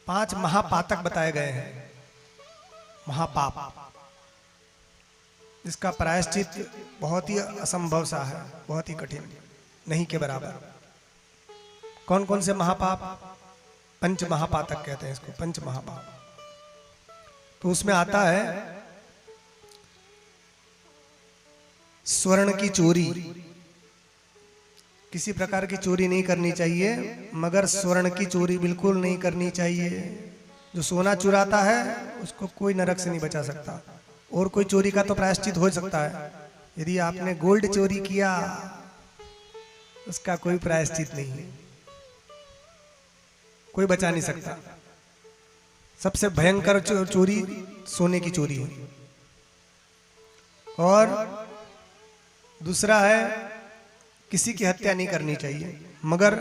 5 महापातक बताए गए हैं, महापाप, जिसका प्रायश्चित बहुत ही असंभव सा है, बहुत ही कठिन, नहीं के बराबर। कौन कौन से महापाप? पंच महापातक कहते हैं इसको, पंच महापाप। तो उसमें आता है स्वर्ण की चोरी। किसी प्रकार की चोरी नहीं करनी चाहिए, मगर स्वर्ण की चोरी बिल्कुल नहीं करनी चाहिए। जो सोना चुराता है उसको कोई नरक से नहीं बचा सकता। और कोई चोरी का तो प्रायश्चित हो सकता है, यदि आपने गोल्ड चोरी किया उसका कोई प्रायश्चित नहीं है, कोई बचा नहीं सकता। सबसे भयंकर चोरी सोने की चोरी है। और दूसरा है किसी की हत्या नहीं करनी चाहिए, मगर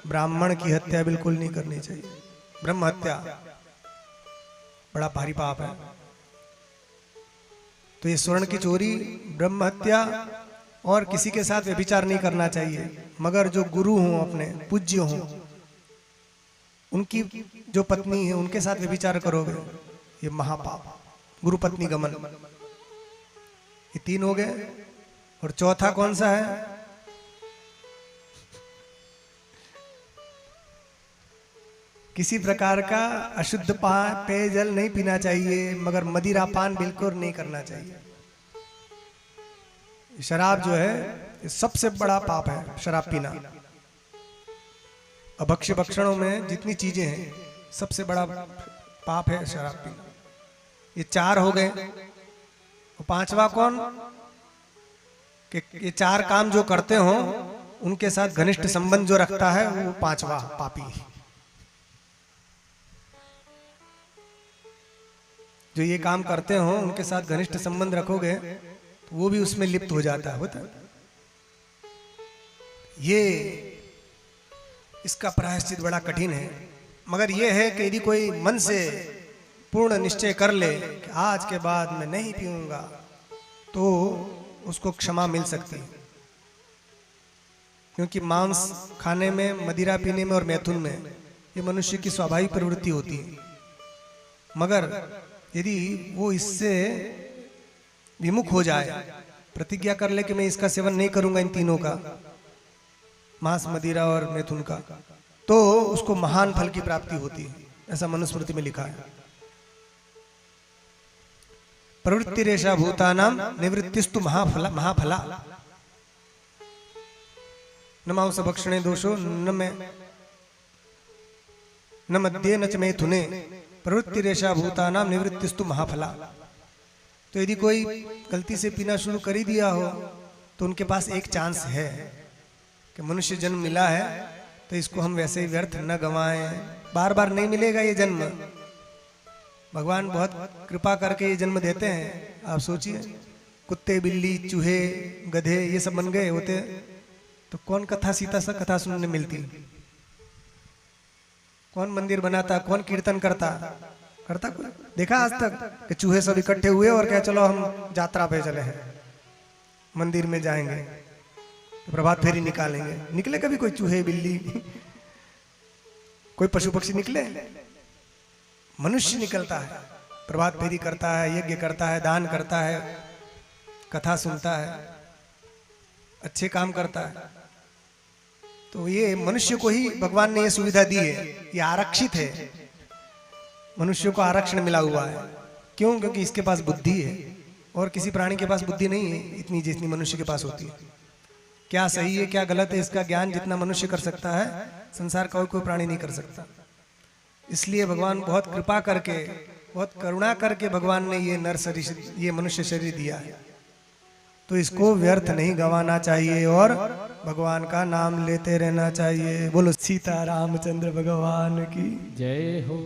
ब्राह्मण की हत्या बिल्कुल नहीं करनी चाहिए। ब्रह्म हत्या बड़ा भारी पाप है। तो ये स्वर्ण की चोरी, ब्रह्म हत्या और किसी के साथ व्यभिचार नहीं करना चाहिए। मगर जो गुरु हों, अपने पूज्य हों, उनकी जो पत्नी है उनके साथ व्यभिचार करोगे, ये महापाप। गुरु पत्नी गमन, ये 3 हो गए। और चौथा कौन सा है? किसी प्रकार का अशुद्ध पेयजल नहीं पीना चाहिए, मगर मदिरा पान बिल्कुल नहीं करना चाहिए। शराब जो है ये सबसे बड़ा पाप है, शराब पीना। अभक्ष्य भक्षणों में जितनी चीजें हैं सबसे बड़ा पाप है शराब पीना। ये 4 हो गए। और 5वां कौन? कि ये 4 काम जो करते हो उनके साथ घनिष्ठ संबंध जो रखता है वो 5वां पापी। जो ये काम करते हो उनके साथ घनिष्ठ संबंध रखोगे तो वो भी उसमें लिप्त हो जाता है, होता है। ये इसका प्रायश्चित बड़ा कठिन है। मगर ये है कि यदि कोई मन से पूर्ण निश्चय कर ले कि आज के बाद मैं नहीं पीऊंगा, तो उसको क्षमा मिल सकती है। क्योंकि मांस खाने में, मदिरा पीने में और मैथुन में ये मनुष्य की स्वाभाविक प्रवृत्ति होती है। मगर यदि वो इससे विमुख हो जाए, प्रतिज्ञा कर ले कि मैं इसका सेवन नहीं करूंगा, इन तीनों का, मांस, मदिरा और मैथुन का, तो उसको महान फल की प्राप्ति होती है। ऐसा मनुस्मृति में लिखा है। प्रवृत्तिरेषा भूतानां निवृत्तिस्तु महाफला। न मांस भक्षणे दोषो न मद्ये न च मैथुने प्रवृत्तिरेषा भूतानां निवृत्तिस्तु महाफला। तो यदि कोई गलती से पीना शुरू कर ही दिया हो तो उनके पास एक चांस है कि मनुष्य जन्म मिला है तो इसको हम वैसे ही व्यर्थ न गंवाएं। बार बार नहीं मिलेगा ये जन्म, भगवान बहुत कृपा करके ये जन्म देते हैं। आप सोचिए, कुत्ते, बिल्ली, चूहे, गधे ये सब बन गए होते तो कौन कथा, सीता सा कथा सुनने मिलती, कौन मंदिर बनाता, कौन कीर्तन करता कोई देखा आज तक कि चूहे सब इकट्ठे हुए और क्या चलो हम यात्रा पे चले हैं, मंदिर में जाएंगे, तो प्रभात फेरी निकालेंगे? निकले कभी कोई चूहे, बिल्ली, कोई पशु पक्षी निकले? मनुष्य निकलता है, प्रभात फेरी करता है, यज्ञ करता है, दान करता है, कथा सुनता है, अच्छे काम करता है। तो ये मनुष्य को ही भगवान ने ये सुविधा दी है, ये आरक्षित है, मनुष्य को आरक्षण मिला हुआ है। क्यों? क्योंकि इसके पास बुद्धि है और किसी प्राणी के पास बुद्धि नहीं है इतनी जितनी मनुष्य के पास होती है। क्या सही है क्या गलत है इसका ज्ञान जितना मनुष्य कर सकता है, संसार का और कोई प्राणी नहीं कर सकता। इसलिए भगवान बहुत कृपा करके, बहुत करुणा करके भगवान ने ये नर शरीर, ये मनुष्य शरीर दिया है। तो इसको व्यर्थ नहीं गंवाना चाहिए और भगवान का नाम लेते रहना चाहिए। बोलो सीता रामचंद्र भगवान की जय हो।